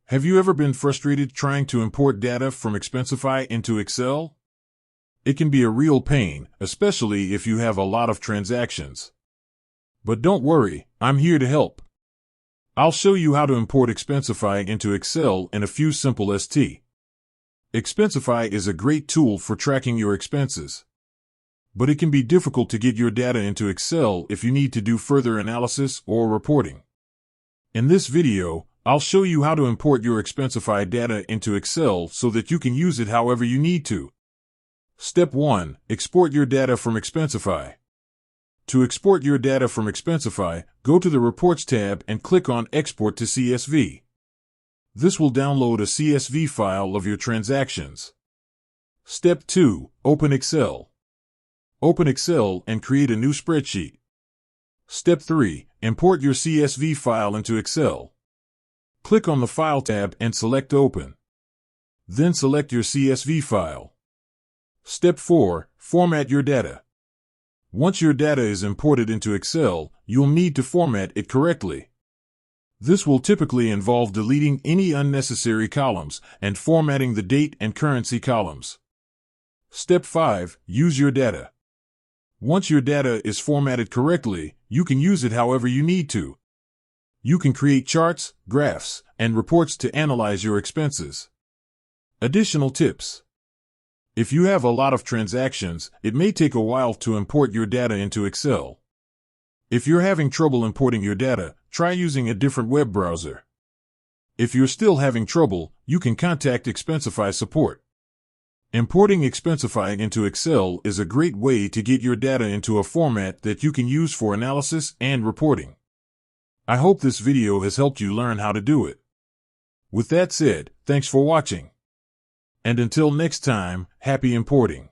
Have you ever been frustrated trying to import data from Expensify into Excel? It can be a real pain, especially if you have a lot of transactions. But don't worry, I'm here to help. I'll show you how to import Expensify into Excel in a few simple steps. Expensify is a great tool for tracking your expenses. But it can be difficult to get your data into Excel if you need to do further analysis or reporting. In this video, I'll show you how to import your Expensify data into Excel so that you can use it however you need to. Step 1. Export your data from Expensify. To export your data from Expensify, go to the Reports tab and click on Export to CSV. This will download a CSV file of your transactions. Step 2. Open Excel. Open Excel and create a new spreadsheet. Step 3. Import your CSV file into Excel. Click on the File tab and select Open. Then select your CSV file. Step 4. Format your data. Once your data is imported into Excel, you'll need to format it correctly. This will typically involve deleting any unnecessary columns and formatting the date and currency columns. Step 5. Use your data. Once your data is formatted correctly, you can use it however you need to. You can create charts, graphs, and reports to analyze your expenses. Additional tips. If you have a lot of transactions, it may take a while to import your data into Excel. If you're having trouble importing your data, try using a different web browser. If you're still having trouble, you can contact Expensify support. Importing Expensify into Excel is a great way to get your data into a format that you can use for analysis and reporting. I hope this video has helped you learn how to do it. With that said, thanks for watching. And until next time, happy importing.